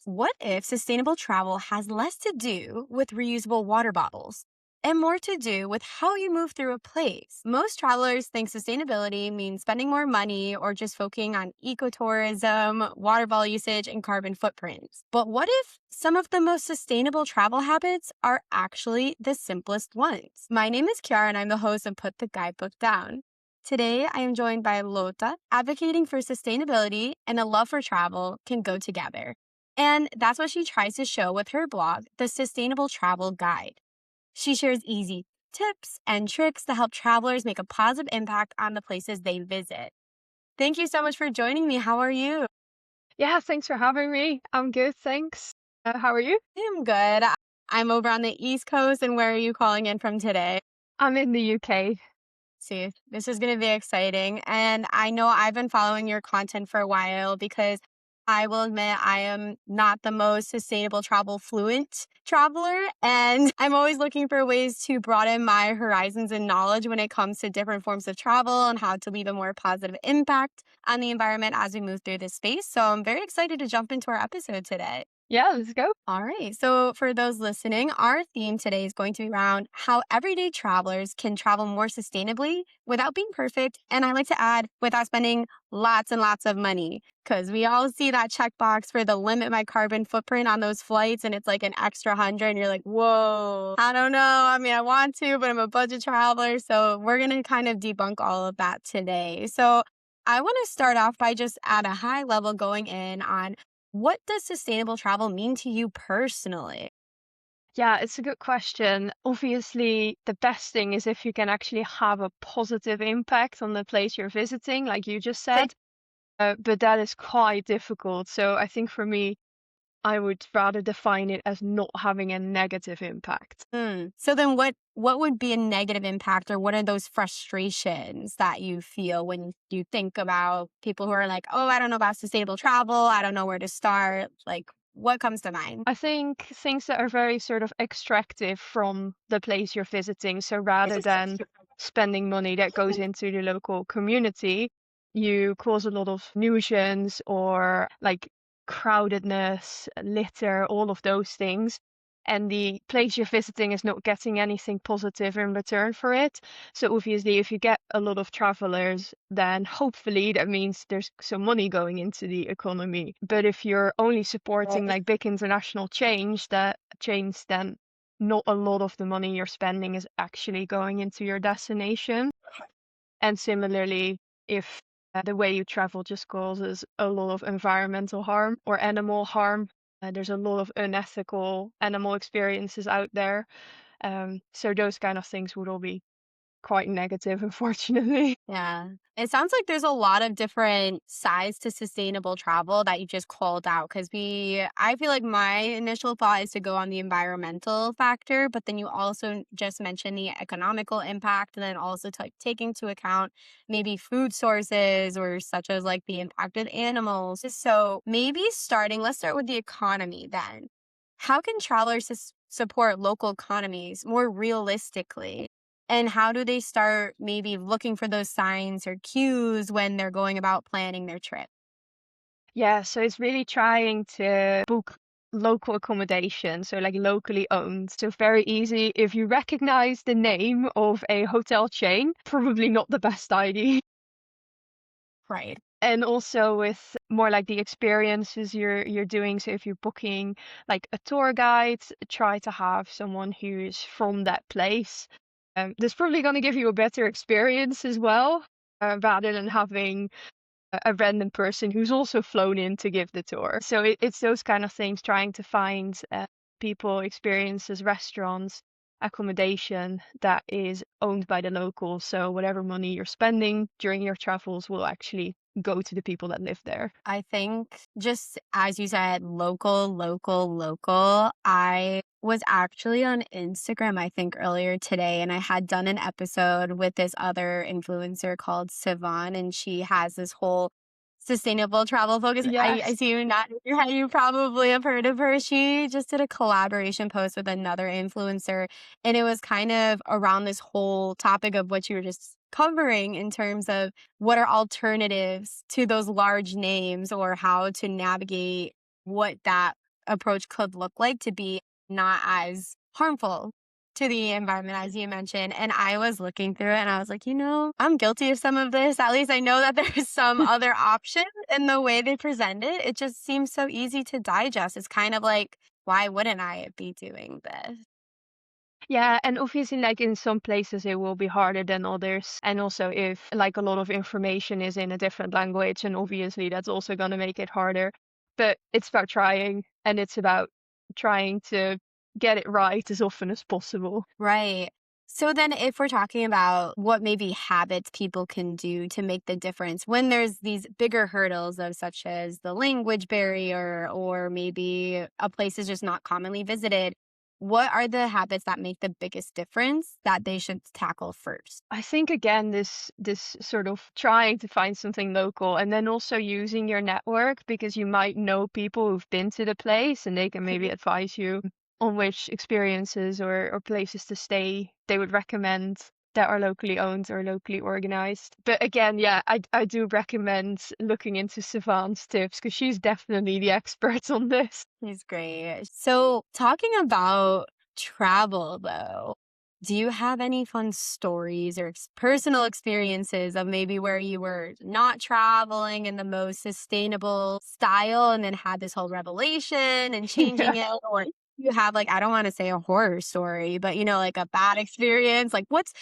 What if sustainable travel has less to do with reusable water bottles and more to do with how you move through a place? Most travelers think sustainability means spending more money or just focusing on ecotourism, water bottle usage, and carbon footprints. But what if some of the most sustainable travel habits are actually the simplest ones? My name is Kiara, and I'm the host of Put the Guidebook Down. Today, I am joined by Lotte, advocating for sustainability and a love for travel can go together. And that's what she tries to show with her blog, The Sustainable Travel Guide. She shares easy tips and tricks to help travelers make a positive impact on the places they visit. Thank you so much for joining me. How are you? Yeah, thanks for having me. I'm good, thanks. How are you? I'm good. I'm over on the East Coast, and where are you calling in from today? I'm in the UK. See, this is going to be exciting. And I know I've been following your content for a while because I will admit I am not the most sustainable travel fluent traveler. And I'm always looking for ways to broaden my horizons and knowledge when it comes to different forms of travel and how to leave a more positive impact on the environment as we move through this space. So I'm very excited to jump into our episode today. Yeah, let's go. All right. So, for those listening, our theme today is going to be around how everyday travelers can travel more sustainably without being perfect. And I like to add, without spending lots and lots of money, because we all see that checkbox for the limit my carbon footprint on those flights, and it's like an extra 100. And you're like, whoa, I don't know. I mean, I want to, but I'm a budget traveler. So, we're going to kind of debunk all of that today. So, I want to start off by just at a high level going in on what does sustainable travel mean to you personally? Yeah, it's a good question. Obviously, the best thing is if you can actually have a positive impact on the place you're visiting, like you just Say, said. But that is quite difficult. So I think for me, I would rather define it as not having a negative impact. So then what would be a negative impact or what are those frustrations that you feel when you think about people who are like, "Oh, I don't know about sustainable travel. I don't know where to start." Like what comes to mind? I think things that are very sort of extractive from the place you're visiting. So rather than spending money that goes into the local community, you cause a lot of nuisance or like crowdedness, litter, all of those things. And the place you're visiting is not getting anything positive in return for it. So obviously, if you get a lot of travelers, then hopefully that means there's some money going into the economy. But if you're only supporting like big international chains, then not a lot of the money you're spending is actually going into your destination. And similarly, if the way you travel just causes a lot of environmental harm or animal harm, there's a lot of unethical animal experiences out there. So those kind of things would all be quite negative, unfortunately. Yeah. It sounds like there's a lot of different sides to sustainable travel that you just called out because I feel like my initial thought is to go on the environmental factor, but then you also just mentioned the economical impact and then also take into account maybe food sources or such as like the impacted animals. So maybe let's start with the economy then. How can travelers support local economies more realistically? And how do they start maybe looking for those signs or cues when they're going about planning their trip? Yeah, so it's really trying to book local accommodation, so like locally owned. So very easy. If you recognize the name of a hotel chain, probably not the best idea. Right. And also with more like the experiences you're doing. So if you're booking like a tour guide, try to have someone who's from that place. That's probably going to give you a better experience as well, rather than having a random person who's also flown in to give the tour. So it's those kind of things, trying to find people, experiences, restaurants, accommodation that is owned by the locals. So whatever money you're spending during your travels will actually go to the people that live there. I think just as you said, local, local, local. I was actually on Instagram, I think earlier today, and I had done an episode with this other influencer called Sivan, and she has this whole sustainable travel focus. I Yes. see you not you probably have heard of her. She just did a collaboration post with another influencer, and it was kind of around this whole topic of what you were just covering in terms of what are alternatives to those large names or how to navigate what that approach could look like to be not as harmful to the environment, as you mentioned. And I was looking through it and I was like, I'm guilty of some of this. At least I know that there's some other option in the way they present it. It just seems so easy to digest. It's kind of like, why wouldn't I be doing this? Yeah, and obviously, like in some places, it will be harder than others. And also, if like a lot of information is in a different language, and obviously that's also going to make it harder. But it's about trying, and it's about trying to get it right as often as possible. Right. So then if we're talking about what maybe habits people can do to make the difference when there's these bigger hurdles of such as the language barrier or maybe a place is just not commonly visited, what are the habits that make the biggest difference that they should tackle first? I think again, this sort of trying to find something local, and then also using your network because you might know people who've been to the place and they can maybe advise you on which experiences or places to stay they would recommend that are locally owned or locally organized. But again, yeah, I do recommend looking into Savant's tips because she's definitely the expert on this. He's great. So, talking about travel, though, do you have any fun stories or personal experiences of maybe where you were not traveling in the most sustainable style and then had this whole revelation and changing Yeah. it? Or you have like, I don't want to say a horror story, but like a bad experience. Like, what's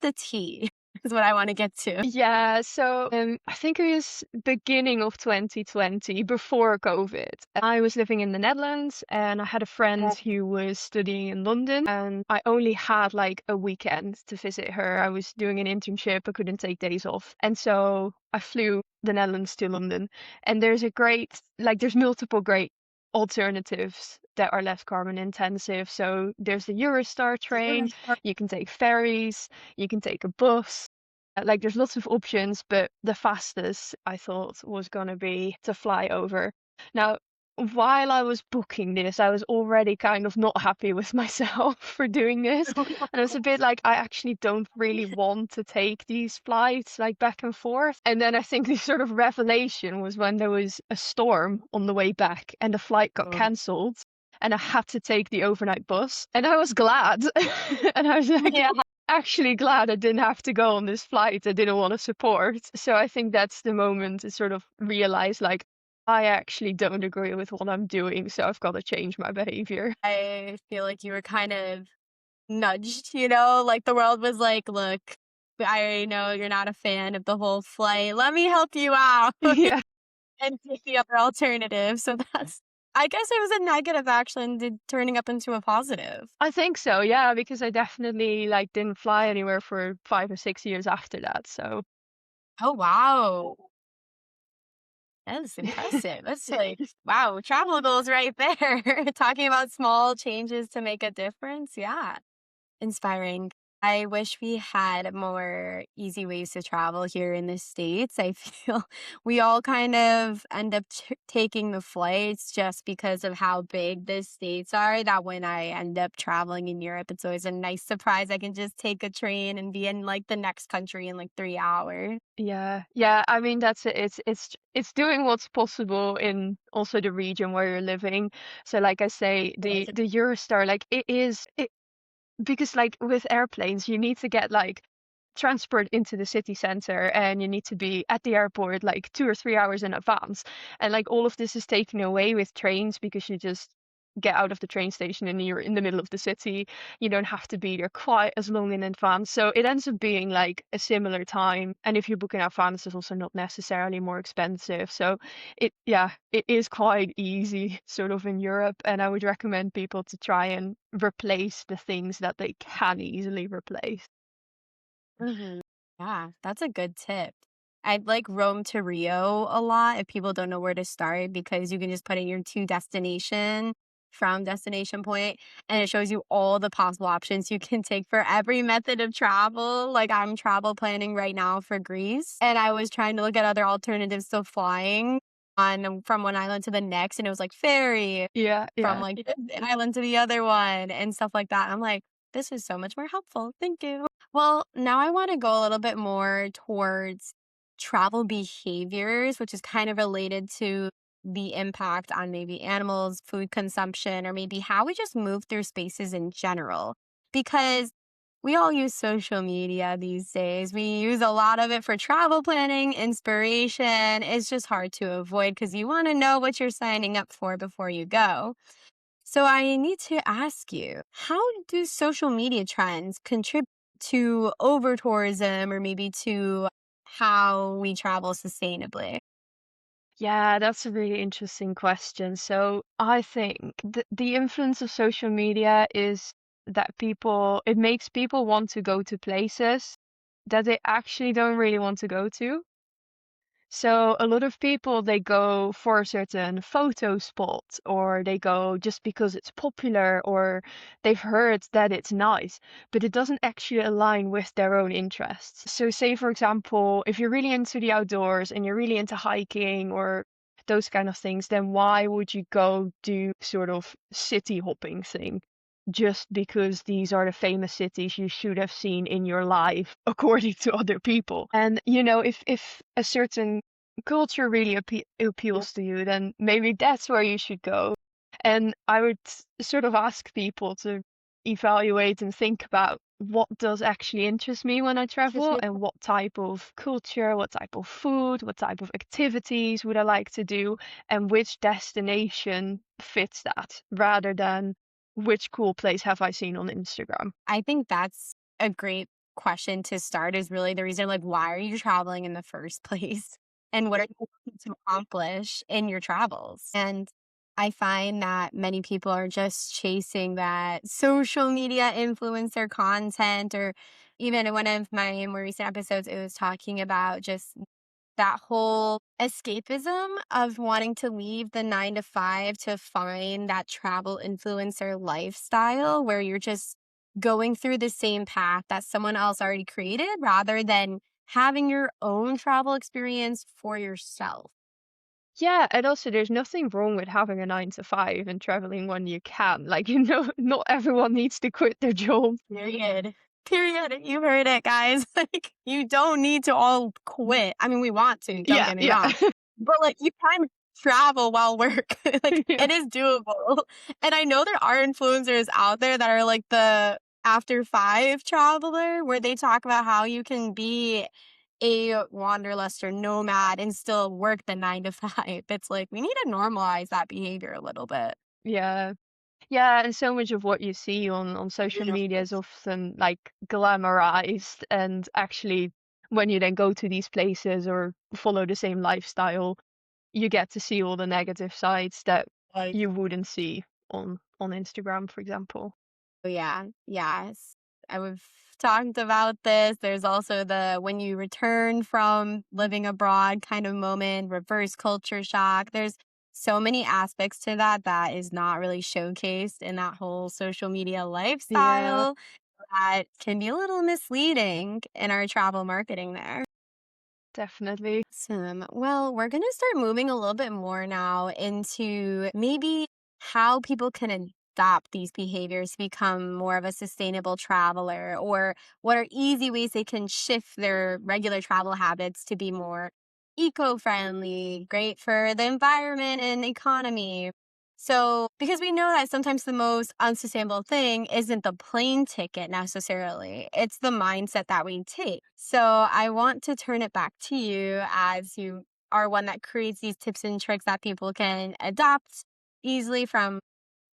the tea? Is what I want to get to. Yeah, so I think it was beginning of 2020, before COVID. I was living in the Netherlands and I had a friend who was studying in London, and I only had like a weekend to visit her. I was doing an internship, I couldn't take days off. And so I flew the Netherlands to London. And there's multiple great alternatives that are less carbon intensive. So there's the Eurostar train, you can take ferries, you can take a bus. Like there's lots of options, but the fastest I thought was gonna be to fly over. Now, while I was booking this, I was already kind of not happy with myself for doing this. And it's a bit like I actually don't really want to take these flights like back and forth. And then I think the sort of revelation was when there was a storm on the way back and the flight got cancelled and I had to take the overnight bus. And I was glad. And I was like, Yeah. actually glad I didn't have to go on this flight I didn't want to support. So I think that's the moment to sort of realize like I actually don't agree with what I'm doing, so I've got to change my behavior. I feel like you were kind of nudged, like the world was like, "Look, I already know you're not a fan of the whole flight. Let me help you out Yeah, and take the other alternative." So that's I guess it was a negative action turning up into a positive. I think so. Yeah, because I definitely like didn't fly anywhere for 5 or 6 years after that. So Oh, wow. That's impressive. That's like, wow, travel goals right there. Talking about small changes to make a difference. Yeah. Inspiring. I wish we had more easy ways to travel here in the States. I feel we all kind of end up taking the flights just because of how big the states are. That when I end up traveling in Europe, it's always a nice surprise. I can just take a train and be in like the next country in like 3 hours. yeah, yeah. I mean that's it. It's doing what's possible in also the region where you're living. So like I say, the Eurostar, like it because like with airplanes you need to get like transport into the city center and you need to be at the airport like 2 or 3 hours in advance, and like all of this is taken away with trains because you just get out of the train station and you're in the middle of the city. You don't have to be there quite as long in advance, so it ends up being like a similar time, and if you book in advance it's also not necessarily more expensive. So it is quite easy sort of in Europe, and I would recommend people to try and replace the things that they can easily replace. Mhm. Yeah, that's a good tip. I'd like Rome to Rio a lot if people don't know where to start because you can just put in your to destination from destination point and it shows you all the possible options you can take for every method of travel. Like I'm travel planning right now for Greece and I was trying to look at other alternatives to flying on from one island to the next and it was like ferry Yeah, from yeah. like an island to the other one and stuff like that. I'm like, this is so much more helpful. Thank you. Well, now I want to go a little bit more towards travel behaviors, which is kind of related to the impact on maybe animals, food consumption, or maybe how we just move through spaces in general. Because we all use social media these days. We use a lot of it for travel planning, inspiration. It's just hard to avoid because you want to know what you're signing up for before you go. So I need to ask you, how do social media trends contribute to over tourism or maybe to how we travel sustainably? Yeah, that's a really interesting question. So I think the influence of social media is that it makes people want to go to places that they actually don't really want to go to. So a lot of people they go for a certain photo spot or they go just because it's popular or they've heard that it's nice, but it doesn't actually align with their own interests. So say for example, if you're really into the outdoors and you're really into hiking or those kind of things, then why would you go do sort of city hopping thing? Just because these are the famous cities you should have seen in your life, according to other people. And if a certain culture really appeals to you, then maybe that's where you should go. And I would sort of ask people to evaluate and think about what does actually interest me when I travel and what type of culture, what type of food, what type of activities would I like to do, and which destination fits that rather than which cool place have I seen on Instagram. I think that's a great question to start is really the reason like why are you traveling in the first place? And what are you looking to accomplish in your travels? And I find that many people are just chasing that social media influencer content or even in one of my more recent episodes, it was talking about just that whole escapism of wanting to leave the 9 to 5 to find that travel influencer lifestyle where you're just going through the same path that someone else already created rather than having your own travel experience for yourself. Yeah, and also there's nothing wrong with having a 9 to 5 and traveling when you can. Like, not everyone needs to quit their job. Period. Period. You heard it, guys. Like, you don't need to all quit. I mean, we want to, don't Yeah, get me yeah. wrong. But like you can travel while work. Like Yeah. it is doable. And I know there are influencers out there that are like the after 5 traveler where they talk about how you can be a wanderlust or nomad and still work the 9 to 5. It's like we need to normalize that behavior a little bit. Yeah. Yeah, and so much of what you see on social media is often like glamorized and actually when you then go to these places or follow the same lifestyle, you get to see all the negative sides that you wouldn't see on Instagram, for example. Oh, yeah. Yes. I've talked about this. There's also the when you return from living abroad kind of moment, reverse culture shock. There's so many aspects to that that is not really showcased in that whole social media Yeah, lifestyle that can be a little misleading in our travel marketing there. definitely. Awesome. Well, we're going to start moving a little bit more now into maybe how people can adopt these behaviors to become more of a sustainable traveler, or what are easy ways they can shift their regular travel habits to be more eco friendly, great for the environment and economy. So, because we know that sometimes the most unsustainable thing isn't the plane ticket necessarily, it's the mindset that we take. So, I want to turn it back to you as you are one that creates these tips and tricks that people can adopt easily from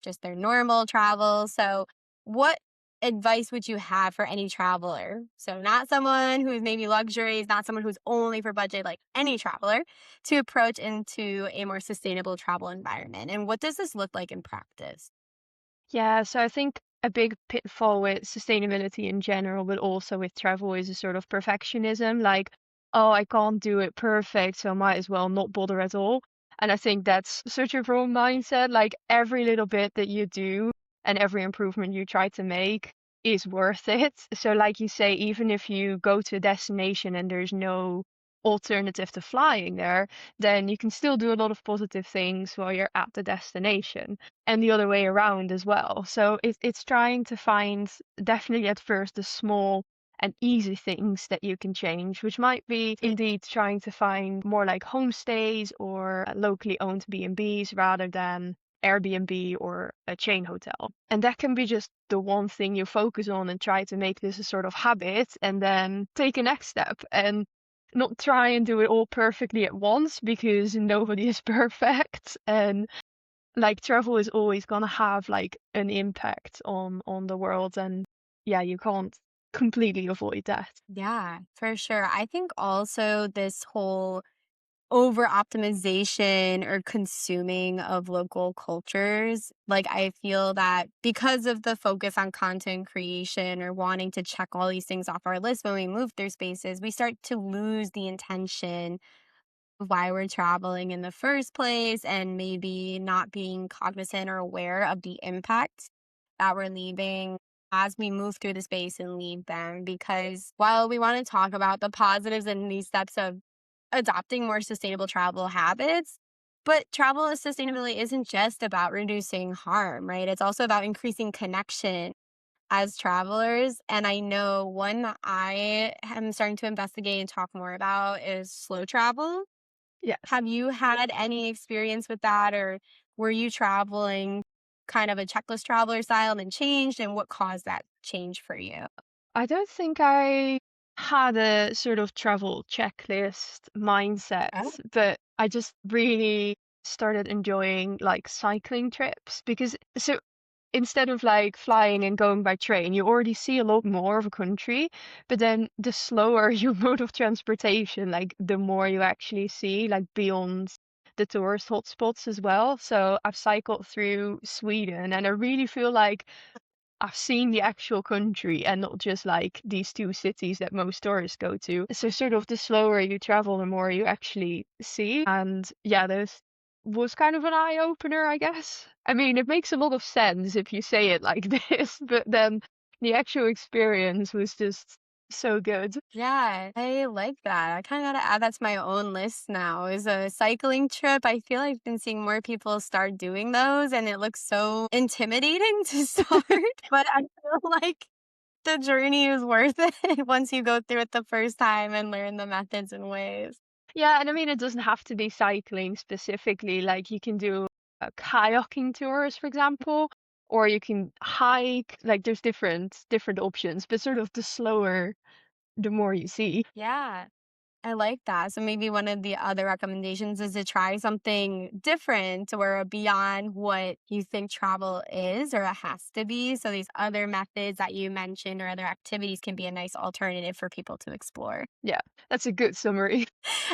just their normal travel. So, what advice would you have for any traveler? So, not someone who's maybe luxuries, not someone who's only for budget, like any traveler, to approach into a more sustainable travel environment. And what does this look like in practice? Yeah, so I think a big pitfall with sustainability in general, but also with travel is a sort of perfectionism, like, oh, I can't do it perfect, so I might as well not bother at all. And I think that's such a wrong mindset. Like every little bit that you do and every improvement you try to make is worth it. So like you say, even if you go to a destination and there's no alternative to flying there, then you can still do a lot of positive things while you're at the destination and the other way around as well. So it's trying to find definitely at first the small and easy things that you can change, which might be indeed trying to find more like homestays or locally owned B&Bs rather than Airbnb or a chain hotel. And that can be just the one thing you focus on and try to make this a sort of habit and then take a next step and not try and do it all perfectly at once because nobody is perfect. And like travel is always gonna have like an impact on the world, and yeah, you can't completely avoid that. Yeah, for sure. I think also this whole over optimization or consuming of local cultures, like I feel that because of the focus on content creation or wanting to check all these things off our list when we move through spaces, we start to lose the intention why we're traveling in the first place and maybe not being cognizant or aware of the impact that we're leaving as we move through the space and leave them. Because while we want to talk about the positives and these steps of adopting more sustainable travel habits, but travel and sustainability isn't just about reducing harm, right? It's also about increasing connection as travelers. And I know one that I am starting to investigate and talk more about is slow travel. Yes. Have you had any experience with that, or were you traveling kind of a checklist traveler style and then changed, and what caused that change for you? I don't think I had a sort of travel checklist mindset, Oh, but I just really started enjoying like cycling trips because so instead of like flying and going by train, you already see a lot more of a country, but then the slower your mode of transportation, like the more you actually see, like beyond the tourist hotspots as well. So I've cycled through Sweden and I really feel like I've seen the actual country and not just like these two cities that most tourists go to. So sort of the slower you travel, the more you actually see. And yeah, this was kind of an eye opener, I guess. I mean, it makes a lot of sense if you say it like this, but then the actual experience was just so good. yeah, I like that. I kind of got to add that to my own list now. Is a cycling trip. I feel like I've been seeing more people start doing those, and it looks so intimidating to start. But I feel like the journey is worth it once you go through it the first time and learn the methods and ways. Yeah, and I mean, it doesn't have to be cycling specifically. Like you can do kayaking tours, for example, or you can hike. Like there's different options, but sort of the slower, the more you see. Yeah. I like that. So maybe one of the other recommendations is to try something different or beyond what you think travel is or it has to be. So these other methods that you mentioned or other activities can be a nice alternative for people to explore. Yeah, that's a good summary.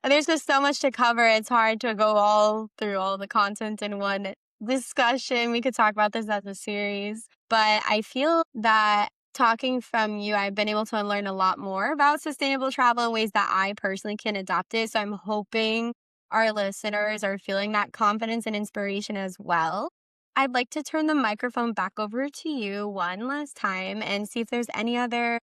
And there's just so much to cover. It's hard to go all through all the content in one discussion. We could talk about this as a series, but I feel that talking from you, I've been able to learn a lot more about sustainable travel in ways that I personally can adopt it. So I'm hoping our listeners are feeling that confidence and inspiration as well. I'd like to turn the microphone back over to you one last time and see if there's any other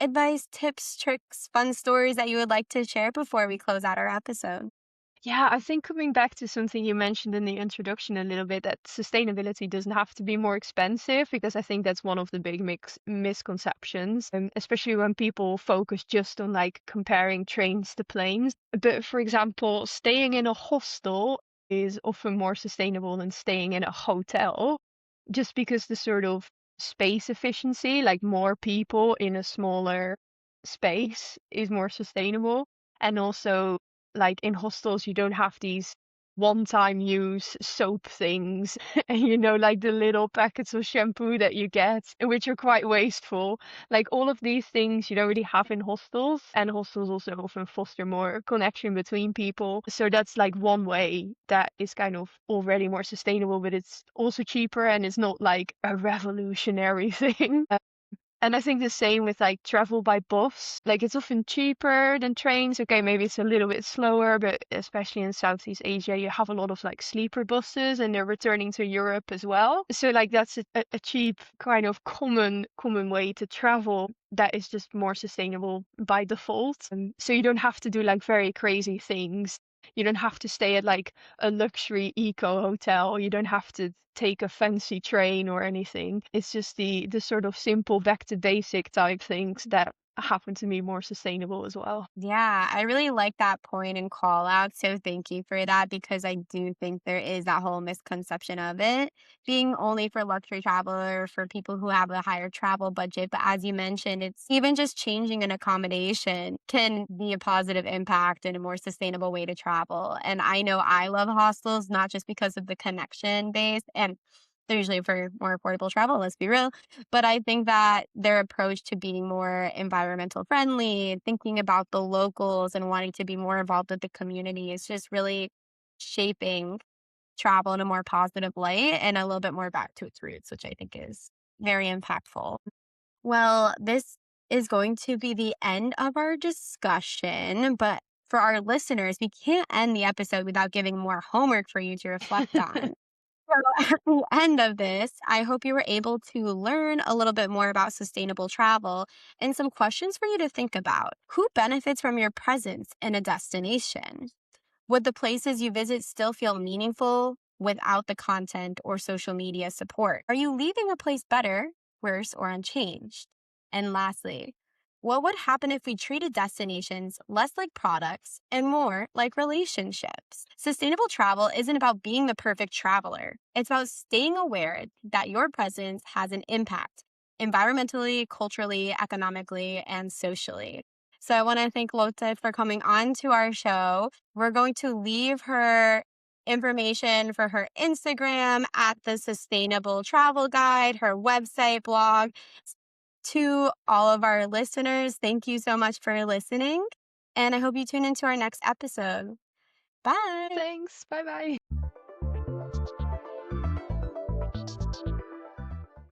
advice, tips, tricks, fun stories that you would like to share before we close out our episode? Yeah, I think coming back to something you mentioned in the introduction a little bit, that sustainability doesn't have to be more expensive, because I think that's one of the big misconceptions, especially when people focus just on like comparing trains to planes. But for example, staying in a hostel is often more sustainable than staying in a hotel, just because the sort of space efficiency, like more people in a smaller space, is more sustainable. And also, like in hostels, you don't have these one-time use soap things, and like the little packets of shampoo that you get, which are quite wasteful. Like all of these things you don't really have in hostels, and hostels also often foster more connection between people. So that's like one way that is kind of already more sustainable, but it's also cheaper and it's not like a revolutionary thing. And I think the same with like travel by bus. Like it's often cheaper than trains. Okay, maybe it's a little bit slower, but especially in Southeast Asia, you have a lot of like sleeper buses and they're returning to Europe as well. So like that's a cheap kind of common way to travel that is just more sustainable by default. And so you don't have to do like very crazy things. You don't have to stay at like a luxury eco hotel. You don't have to take a fancy train or anything. It's just the sort of simple back to basic type things that happen to be more sustainable as well. Yeah, I really like that point and call out. So thank you for that because I do think there is that whole misconception of it being only for luxury travel or for people who have a higher travel budget. But as you mentioned, it's even just changing an accommodation can be a positive impact and a more sustainable way to travel. And I know I love hostels, not just because of the connection base and they're usually for more affordable travel, let's be real, but I think that their approach to being more environmental friendly, thinking about the locals and wanting to be more involved with the community is just really shaping travel in a more positive light and a little bit more back to its roots, which I think is very impactful. Well, this is going to be the end of our discussion, but for our listeners, we can't end the episode without giving more homework for you to reflect on. So at the end of this, I hope you were able to learn a little bit more about sustainable travel and some questions for you to think about. Who benefits from your presence in a destination? Would the places you visit still feel meaningful without the content or social media support? Are you leaving a place better, worse, or unchanged? And lastly, what would happen if we treated destinations less like products and more like relationships? Sustainable travel isn't about being the perfect traveler. It's about staying aware that your presence has an impact environmentally, culturally, economically, and socially. So I want to thank Lotte for coming on to our show. We're going to leave her information for her Instagram at the Sustainable Travel Guide, her website, blog. To all of our listeners, thank you so much for listening. And I hope you tune into our next episode. Bye. Thanks. Bye bye.